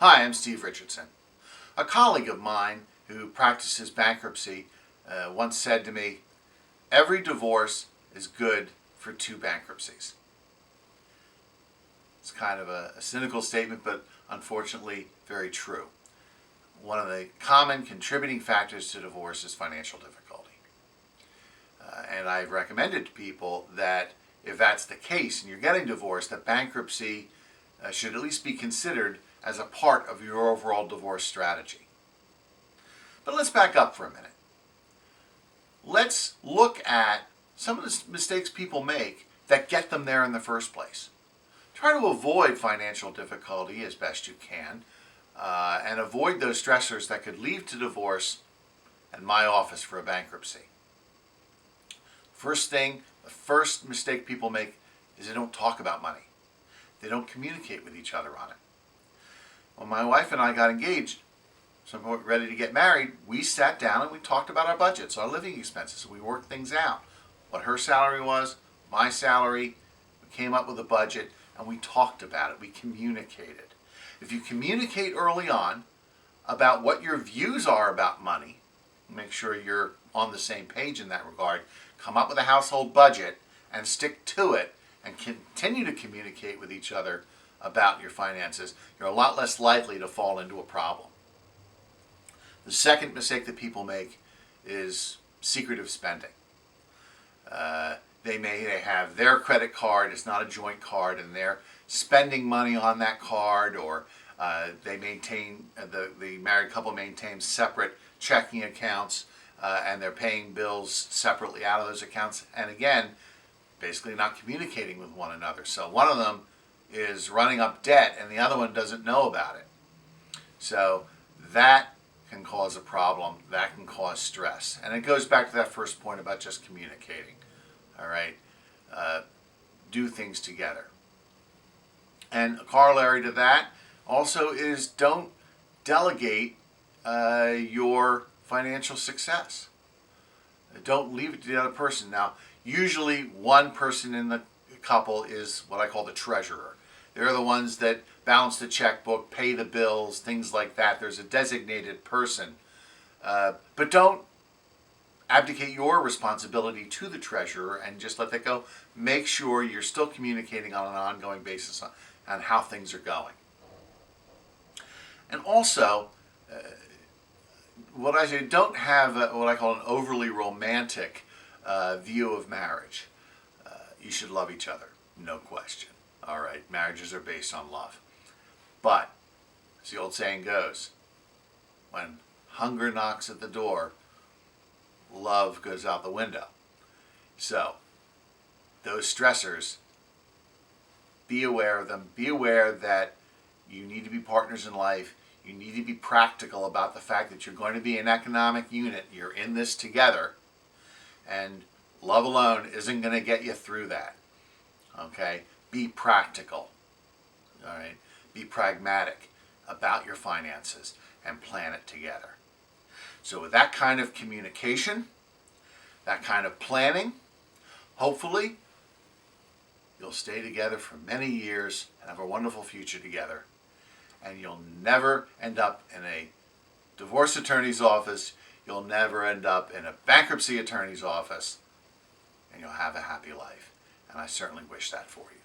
Hi, I'm Steve Richardson. A colleague of mine who practices bankruptcy once said to me, "Every divorce is good for 2 bankruptcies." It's kind of a cynical statement, but unfortunately very true. One of the common contributing factors to divorce is financial difficulty. And I've recommended to people that if that's the case and you're getting divorced, that bankruptcy should at least be considered as a part of your overall divorce strategy. But let's back up for a minute. Let's look at some of the mistakes people make that get them there in the first place. Try to avoid financial difficulty as best you can, and avoid those stressors that could lead to divorce and my office for a bankruptcy. The first mistake people make is they don't talk about money. They don't communicate with each other on it. When my wife and I got engaged, so we were ready to get married, we sat down and we talked about our budgets, our living expenses. We worked things out. What her salary was, my salary. We came up with a budget and we talked about it. We communicated. If you communicate early on about what your views are about money, make sure you're on the same page in that regard, come up with a household budget and stick to it and continue to communicate with each other about your finances, you're a lot less likely to fall into a problem. The second mistake that people make is secretive spending. They may have their credit card, it's not a joint card, and they're spending money on that card, or the married couple maintains separate checking accounts, and they're paying bills separately out of those accounts, and again, basically not communicating with one another. So one of them is running up debt and the other one doesn't know about it. So that can cause a problem, that can cause stress. And it goes back to that first point about just communicating. All right? Do things together. And a corollary to that also is don't delegate your financial success. Don't leave it to the other person. Now, usually one person in the couple is what I call the treasurer. They're the ones that balance the checkbook, pay the bills, things like that. There's a designated person. But don't abdicate your responsibility to the treasurer and just let that go. Make sure you're still communicating on an ongoing basis on how things are going. And also, what I say, don't have what I call an overly romantic view of marriage. You should love each other, no question. All right, marriages are based on love. But, as the old saying goes, when hunger knocks at the door, love goes out the window. So, those stressors, be aware of them. Be aware that you need to be partners in life. You need to be practical about the fact that you're going to be an economic unit. You're in this together. And love alone isn't going to get you through that. Okay? Be practical. All right? Be pragmatic about your finances and plan it together. So with that kind of communication, that kind of planning, hopefully you'll stay together for many years and have a wonderful future together. And you'll never end up in a divorce attorney's office. You'll never end up in a bankruptcy attorney's office. And you'll have a happy life. And I certainly wish that for you.